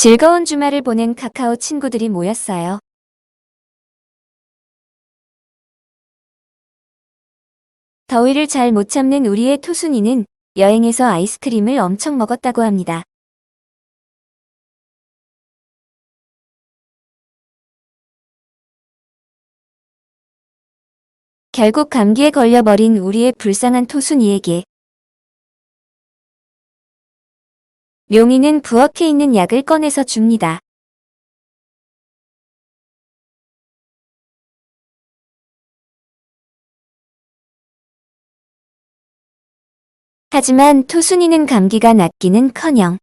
즐거운 주말을 보낸 카카오 친구들이 모였어요. 더위를 잘 못 참는 우리의 토순이는 여행에서 아이스크림을 엄청 먹었다고 합니다. 결국 감기에 걸려버린 우리의 불쌍한 토순이에게 룡이는 부엌에 있는 약을 꺼내서 줍니다. 하지만 토순이는 감기가 낫기는커녕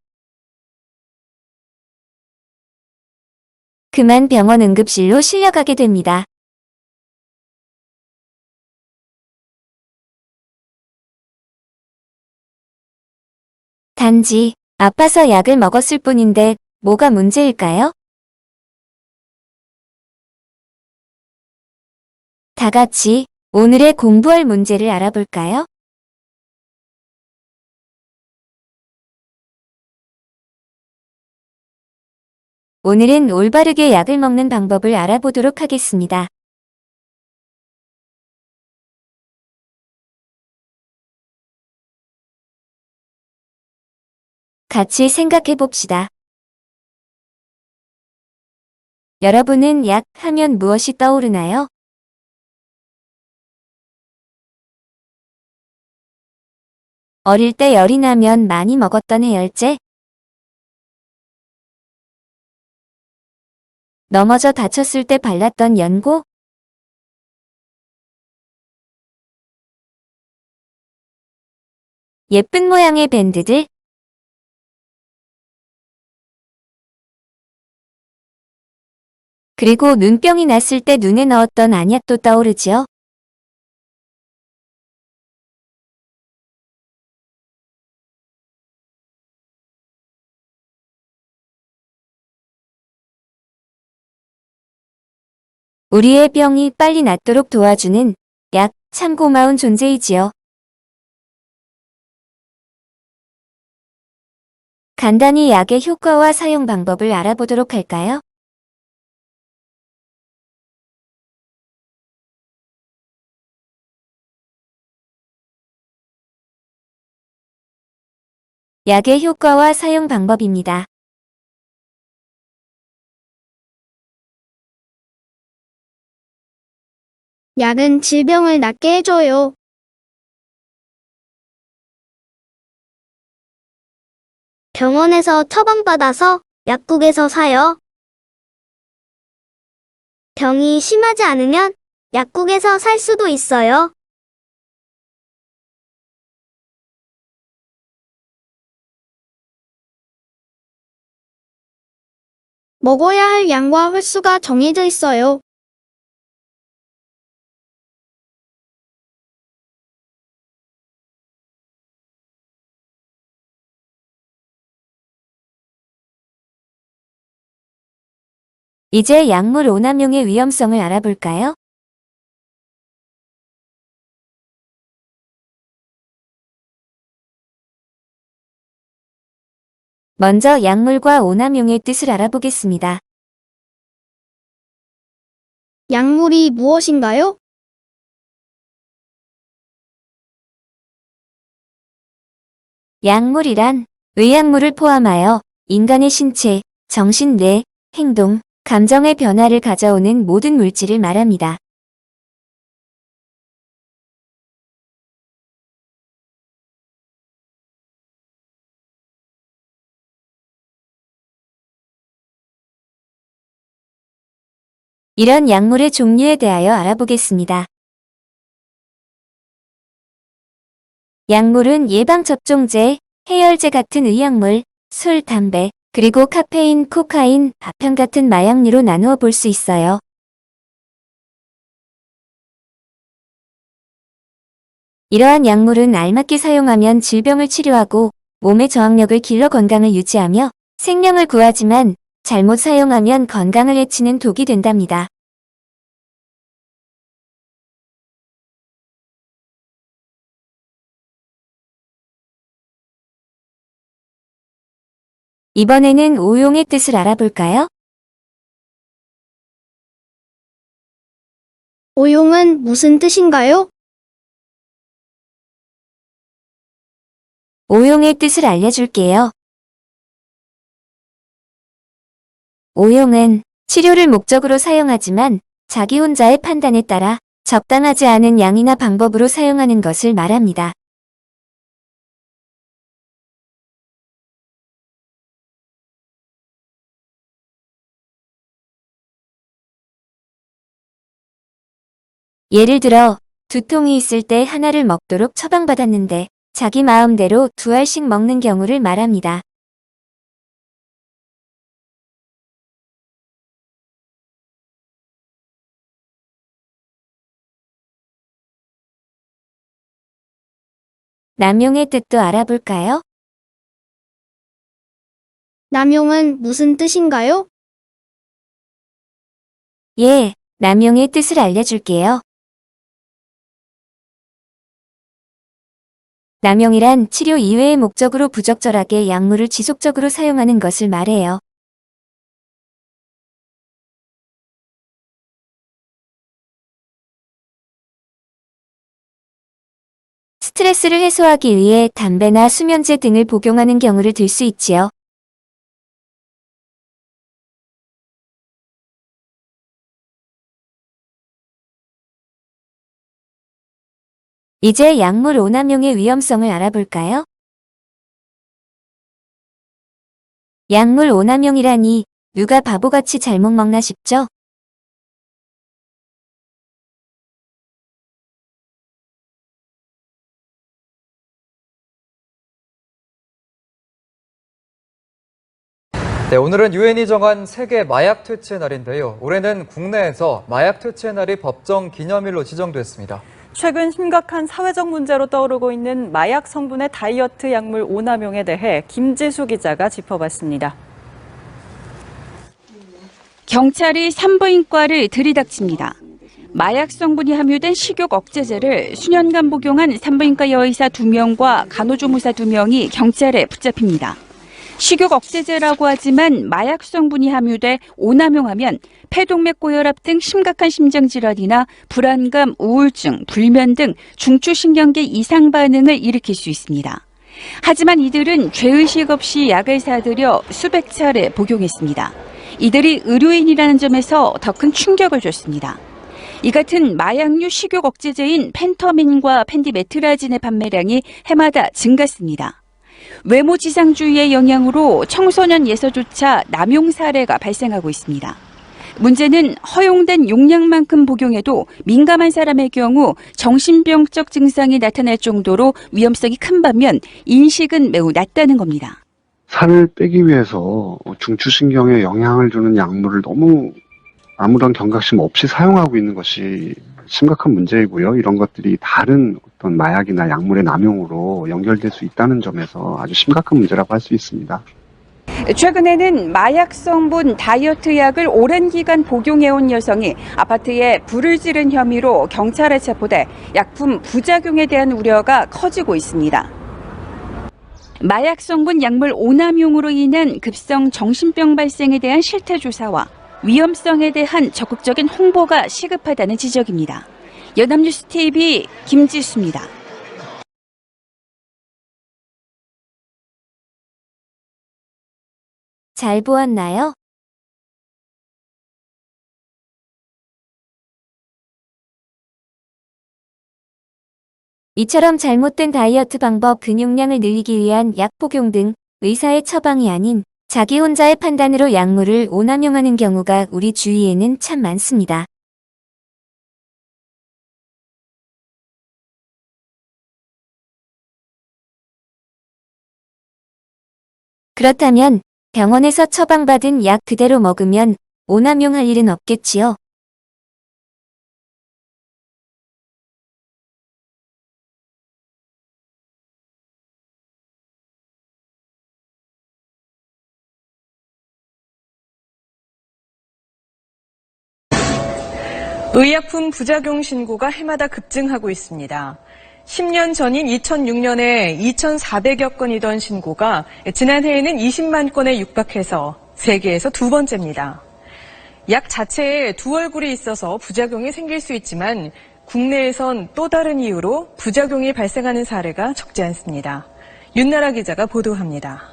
그만 병원 응급실로 실려가게 됩니다. 단지 아파서 약을 먹었을 뿐인데 뭐가 문제일까요? 다 같이 오늘의 공부할 문제를 알아볼까요? 오늘은 올바르게 약을 먹는 방법을 알아보도록 하겠습니다. 같이 생각해 봅시다. 여러분은 약 하면 무엇이 떠오르나요? 어릴 때 열이 나면 많이 먹었던 해열제? 넘어져 다쳤을 때 발랐던 연고? 예쁜 모양의 밴드들? 그리고 눈병이 났을 때 눈에 넣었던 안약도 떠오르지요? 우리의 병이 빨리 낫도록 도와주는 약, 참 고마운 존재이지요. 간단히 약의 효과와 사용 방법을 알아보도록 할까요? 약의 효과와 사용 방법입니다. 약은 질병을 낫게 해줘요. 병원에서 처방받아서 약국에서 사요. 병이 심하지 않으면 약국에서 살 수도 있어요. 먹어야 할 양과 횟수가 정해져 있어요. 이제 약물 오남용의 위험성을 알아볼까요? 먼저 약물과 오남용의 뜻을 알아보겠습니다. 약물이 무엇인가요? 약물이란 의약물을 포함하여 인간의 신체, 정신, 뇌, 행동, 감정의 변화를 가져오는 모든 물질을 말합니다. 이런 약물의 종류에 대하여 알아보겠습니다. 약물은 예방접종제, 해열제 같은 의약물, 술, 담배, 그리고 카페인, 코카인, 아편 같은 마약류로 나누어 볼 수 있어요. 이러한 약물은 알맞게 사용하면 질병을 치료하고 몸의 저항력을 길러 건강을 유지하며 생명을 구하지만 잘못 사용하면 건강을 해치는 독이 된답니다. 이번에는 오용의 뜻을 알아볼까요? 오용은 무슨 뜻인가요? 오용의 뜻을 알려줄게요. 오용은 치료를 목적으로 사용하지만 자기 혼자의 판단에 따라 적당하지 않은 양이나 방법으로 사용하는 것을 말합니다. 예를 들어 두통이 있을 때 하나를 먹도록 처방받았는데 자기 마음대로 2알씩 먹는 경우를 말합니다. 남용의 뜻도 알아볼까요? 남용은 무슨 뜻인가요? 예, 남용의 뜻을 알려줄게요. 남용이란 치료 이외의 목적으로 부적절하게 약물을 지속적으로 사용하는 것을 말해요. 스트레스를 해소하기 위해 담배나 수면제 등을 복용하는 경우를 들 수 있지요. 이제 약물 오남용의 위험성을 알아볼까요? 약물 오남용이라니 누가 바보같이 잘못 먹나 싶죠? 네, 오늘은 유엔이 정한 세계 마약 퇴치의 날인데요. 올해는 국내에서 마약 퇴치의 날이 법정 기념일로 지정됐습니다. 최근 심각한 사회적 문제로 떠오르고 있는 마약 성분의 다이어트 약물 오남용에 대해 김지수 기자가 짚어봤습니다. 경찰이 산부인과를 들이닥칩니다. 마약 성분이 함유된 식욕 억제제를 수년간 복용한 산부인과 여의사 2명과 간호조무사 2명이 경찰에 붙잡힙니다. 식욕 억제제라고 하지만 마약 성분이 함유돼 오남용하면 폐동맥 고혈압 등 심각한 심장질환이나 불안감, 우울증, 불면 등 중추신경계 이상 반응을 일으킬 수 있습니다. 하지만 이들은 죄의식 없이 약을 사들여 수백 차례 복용했습니다. 이들이 의료인이라는 점에서 더 큰 충격을 줬습니다. 이 같은 마약류 식욕 억제제인 펜터민과 펜디메트라진의 판매량이 해마다 증가했습니다. 외모 지상주의의 영향으로 청소년 예서조차 남용 사례가 발생하고 있습니다. 문제는 허용된 용량만큼 복용해도 민감한 사람의 경우 정신병적 증상이 나타날 정도로 위험성이 큰 반면 인식은 매우 낮다는 겁니다. 살을 빼기 위해서 중추신경에 영향을 주는 약물을 너무 아무런 경각심 없이 사용하고 있는 것이 심각한 문제이고요. 이런 것들이 다른 어떤 마약이나 약물의 남용으로 연결될 수 있다는 점에서 아주 심각한 문제라고 할 수 있습니다. 최근에는 마약 성분 다이어트 약을 오랜 기간 복용해온 여성이 아파트에 불을 지른 혐의로 경찰에 체포돼 약품 부작용에 대한 우려가 커지고 있습니다. 마약 성분 약물 오남용으로 인한 급성 정신병 발생에 대한 실태 조사와 위험성에 대한 적극적인 홍보가 시급하다는 지적입니다. 연합뉴스 TV 김지수입니다. 잘 보았나요? 이처럼 잘못된 다이어트 방법, 근육량을 늘리기 위한 약 복용 등 의사의 처방이 아닌 자기 혼자의 판단으로 약물을 오남용하는 경우가 우리 주위에는 참 많습니다. 그렇다면 병원에서 처방받은 약 그대로 먹으면 오남용할 일은 없겠지요? 의약품 부작용 신고가 해마다 급증하고 있습니다. 10년 전인 2006년에 2,400여 건이던 신고가 지난해에는 20만 건에 육박해서 세계에서 두 번째입니다. 약 자체에 두 얼굴이 있어서 부작용이 생길 수 있지만 국내에선 또 다른 이유로 부작용이 발생하는 사례가 적지 않습니다. 윤나라 기자가 보도합니다.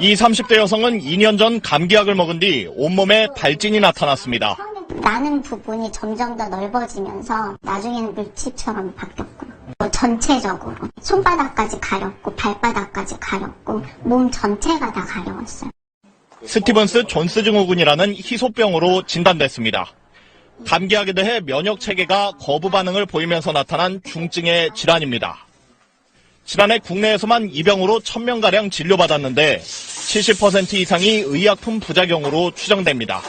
이 30대 여성은 2년 전 감기약을 먹은 뒤 온몸에 발진이 나타났습니다. 나는 부분이 점점 더 넓어지면서 나중에는 물집처럼 바뀌었고 전체적으로 손바닥까지 가렵고 발바닥까지 가렵고 몸 전체가 다 가려웠어요. 스티븐스 존스 증후군이라는 희소병으로 진단됐습니다. 감기약에 대해 면역 체계가 거부 반응을 보이면서 나타난 중증의 질환입니다. 지난해 국내에서만 이 병으로 1,000명가량 진료받았는데 70% 이상이 의약품 부작용으로 추정됩니다.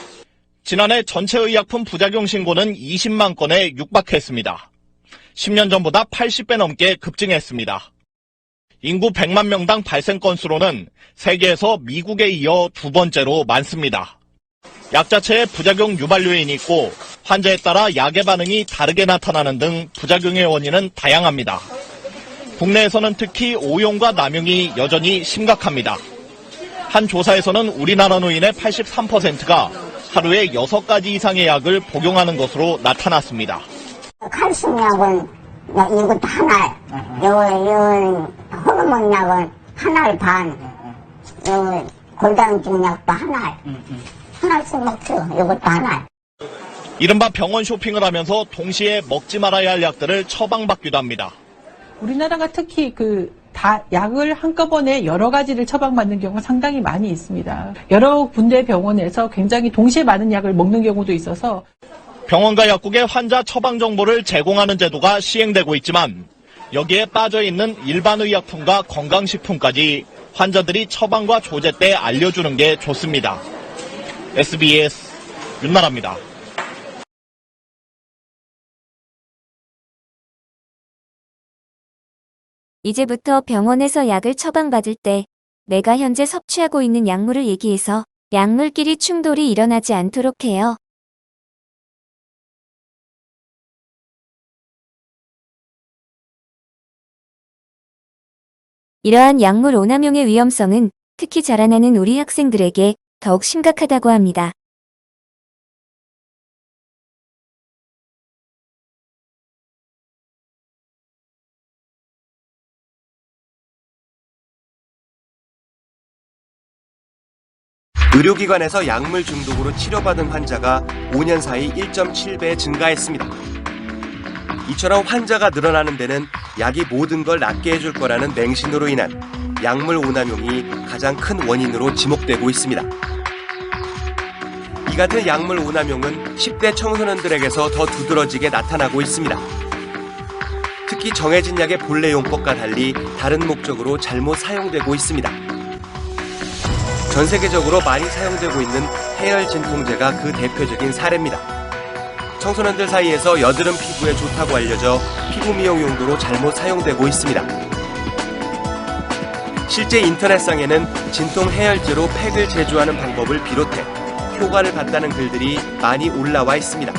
지난해 전체 의약품 부작용 신고는 20만 건에 육박했습니다. 10년 전보다 80배 넘게 급증했습니다. 인구 100만 명당 발생 건수로는 세계에서 미국에 이어 두 번째로 많습니다. 약 자체에 부작용 유발 요인이 있고 환자에 따라 약의 반응이 다르게 나타나는 등 부작용의 원인은 다양합니다. 국내에서는 특히 오용과 남용이 여전히 심각합니다. 한 조사에서는 우리나라 노인의 83%가 하루에 6가지 이상의 약을 복용하는 것으로 나타났습니다. 칼슘약은 이것도 하나, 요 호르몬 약은 하나를 반, 요 골다공증 약도 하나씩 먹죠. 이것도 하나. 이른바 병원 쇼핑을 하면서 동시에 먹지 말아야 할 약들을 처방받기도 합니다. 우리나라가 특히 약을 한꺼번에 여러 가지를 처방받는 경우가 상당히 많이 있습니다. 여러 군데 병원에서 굉장히 동시에 많은 약을 먹는 경우도 있어서 병원과 약국에 환자 처방 정보를 제공하는 제도가 시행되고 있지만 여기에 빠져 있는 일반 의약품과 건강식품까지 환자들이 처방과 조제 때 알려주는 게 좋습니다. SBS 윤나라입니다. 이제부터 병원에서 약을 처방받을 때 내가 현재 섭취하고 있는 약물을 얘기해서 약물끼리 충돌이 일어나지 않도록 해요. 이러한 약물 오남용의 위험성은 특히 자라나는 우리 학생들에게 더욱 심각하다고 합니다. 의료기관에서 약물 중독으로 치료받은 환자가 5년 사이 1.7배 증가했습니다. 이처럼 환자가 늘어나는 데는 약이 모든 걸 낫게 해줄 거라는 맹신으로 인한 약물 오남용이 가장 큰 원인으로 지목되고 있습니다. 이 같은 약물 오남용은 10대 청소년들에게서 더 두드러지게 나타나고 있습니다. 특히 정해진 약의 본래 용법과 달리 다른 목적으로 잘못 사용되고 있습니다. 전 세계적으로 많이 사용되고 있는 해열 진통제가 그 대표적인 사례입니다. 청소년들 사이에서 여드름 피부에 좋다고 알려져 피부 미용 용도로 잘못 사용되고 있습니다. 실제 인터넷상에는 진통 해열제로 팩을 제조하는 방법을 비롯해 효과를 봤다는 글들이 많이 올라와 있습니다.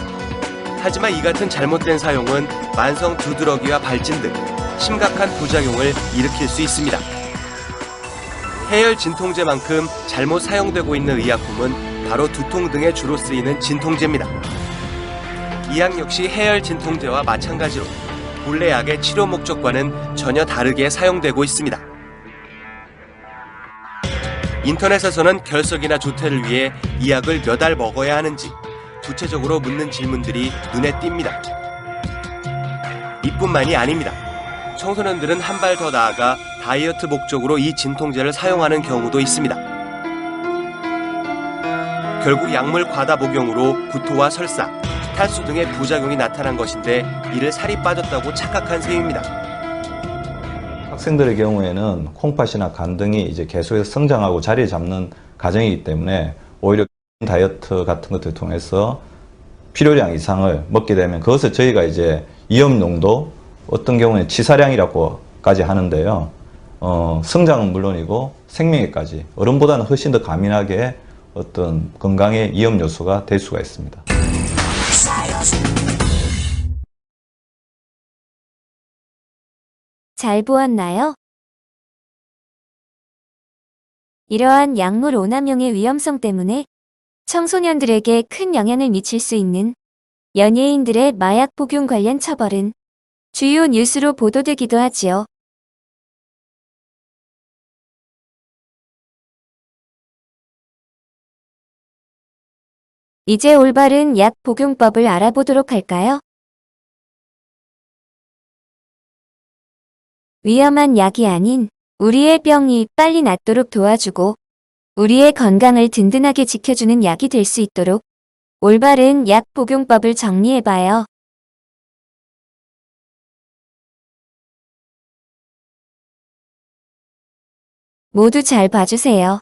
하지만 이 같은 잘못된 사용은 만성 두드러기와 발진 등 심각한 부작용을 일으킬 수 있습니다. 해열 진통제만큼 잘못 사용되고 있는 의약품은 바로 두통 등에 주로 쓰이는 진통제입니다. 이 약 역시 해열 진통제와 마찬가지로 본래 약의 치료 목적과는 전혀 다르게 사용되고 있습니다. 인터넷에서는 결석이나 조퇴를 위해 이 약을 몇 알 먹어야 하는지 구체적으로 묻는 질문들이 눈에 띕니다. 이뿐만이 아닙니다. 청소년들은 한 발 더 나아가 다이어트 목적으로 이 진통제를 사용하는 경우도 있습니다. 결국 약물 과다 복용으로 구토와 설사, 탈수 등의 부작용이 나타난 것인데 이를 살이 빠졌다고 착각한 셈입니다. 학생들의 경우에는 콩팥이나 간 등이 이제 계속해서 성장하고 자리 잡는 과정이기 때문에 오히려 다이어트 같은 것들을 통해서 필요량 이상을 먹게 되면 그것을 저희가 이제 위험 농도, 어떤 경우는 치사량이라고까지 하는데요. 성장은 물론이고 생명에까지 어른보다는 훨씬 더 가민하게 어떤 건강의 위험 요소가 될 수가 있습니다. 잘 보았나요? 이러한 약물 오남용의 위험성 때문에 청소년들에게 큰 영향을 미칠 수 있는 연예인들의 마약 복용 관련 처벌은 주요 뉴스로 보도되기도 하지요. 이제 올바른 약 복용법을 알아보도록 할까요? 위험한 약이 아닌 우리의 병이 빨리 낫도록 도와주고 우리의 건강을 든든하게 지켜주는 약이 될 수 있도록 올바른 약 복용법을 정리해봐요. 모두 잘 봐주세요.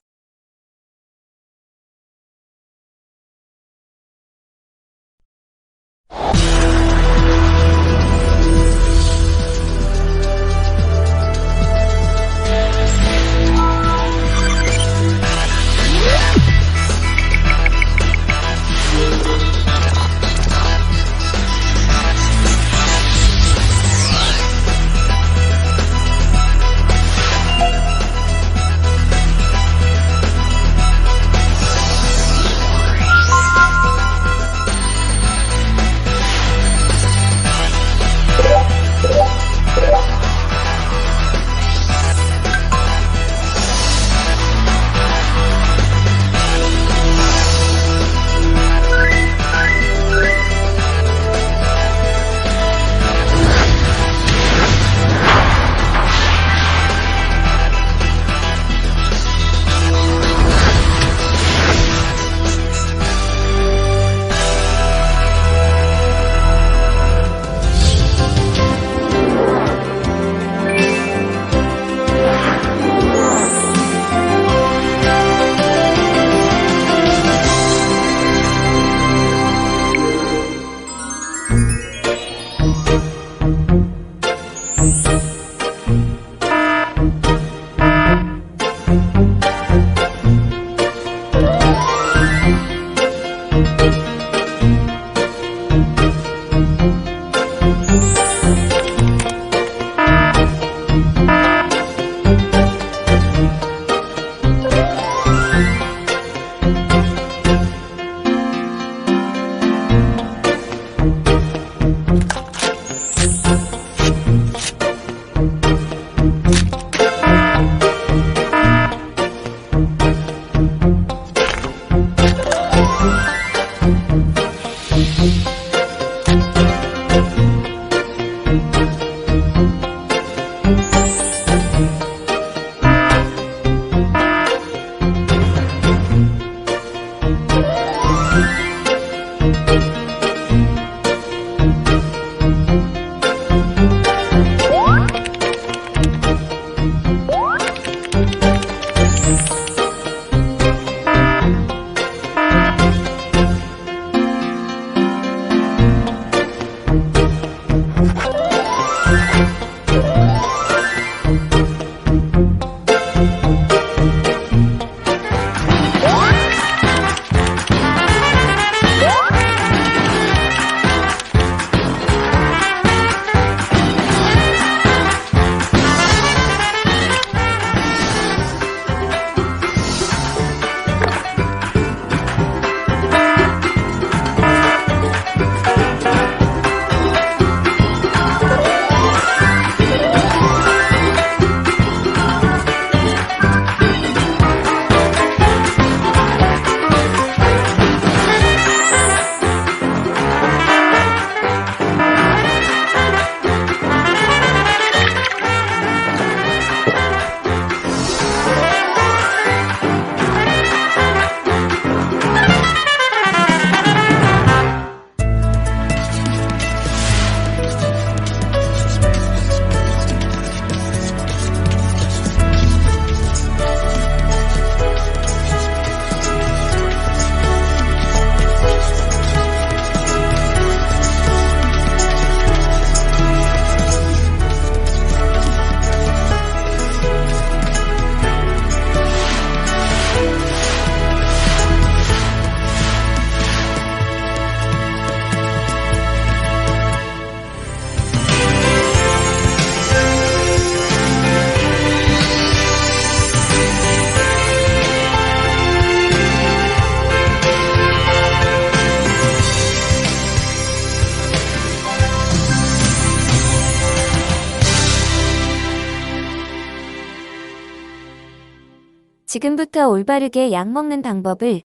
지금부터 올바르게 약 먹는 방법을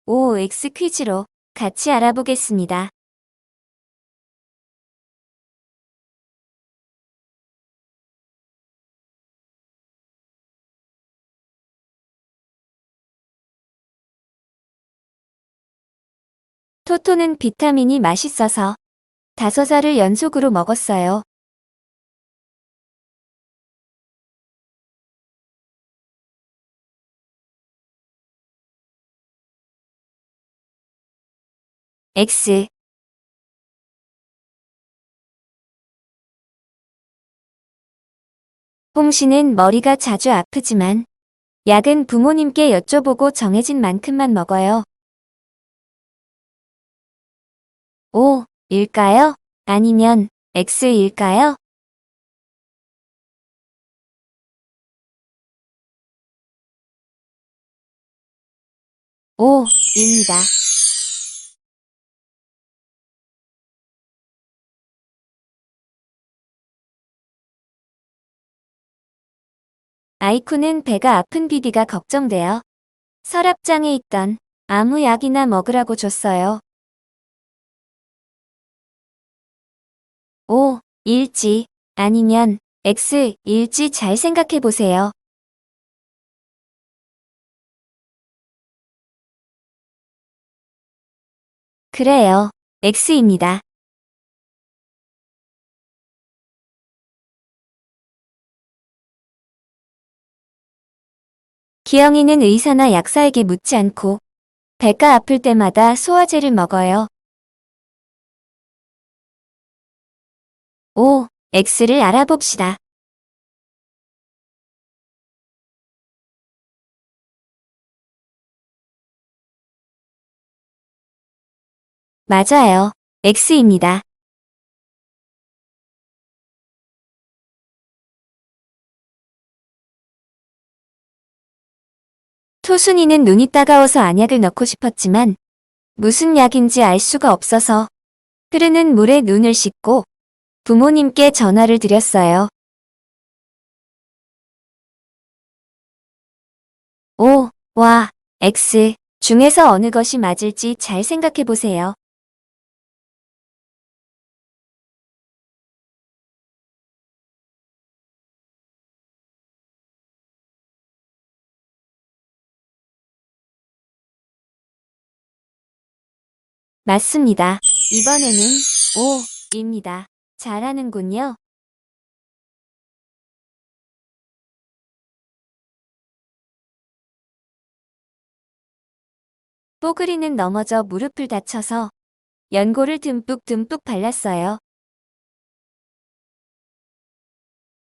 OX 퀴즈로 같이 알아보겠습니다. 토토는 비타민이 맛있어서 5알을 연속으로 먹었어요. X. 홍씨는 머리가 자주 아프지만 약은 부모님께 여쭤보고 정해진 만큼만 먹어요. O 일까요? 아니면 X일까요? O입니다. 아이쿠는 배가 아픈 비비가 걱정되어 서랍장에 있던 아무 약이나 먹으라고 줬어요. O일지 아니면 X일지 잘 생각해 보세요. 그래요. X입니다. 기영이는 의사나 약사에게 묻지 않고 배가 아플 때마다 소화제를 먹어요. X를 알아봅시다. 맞아요. X입니다. 토순이는 눈이 따가워서 안약을 넣고 싶었지만 무슨 약인지 알 수가 없어서 흐르는 물에 눈을 씻고 부모님께 전화를 드렸어요. O와 X 중에서 어느 것이 맞을지 잘 생각해 보세요. 맞습니다. 이번에는 O입니다. 잘하는군요. 뽀글이는 넘어져 무릎을 다쳐서 연고를 듬뿍 발랐어요.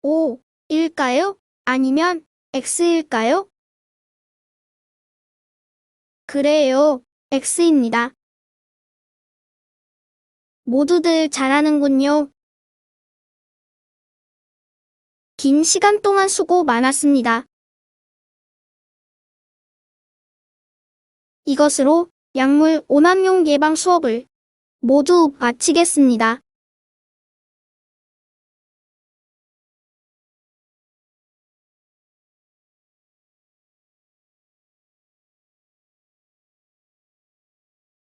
O일까요? 아니면 X일까요? 그래요. X입니다. 모두들 잘하는군요. 긴 시간 동안 수고 많았습니다. 이것으로 약물 오남용 예방 수업을 모두 마치겠습니다.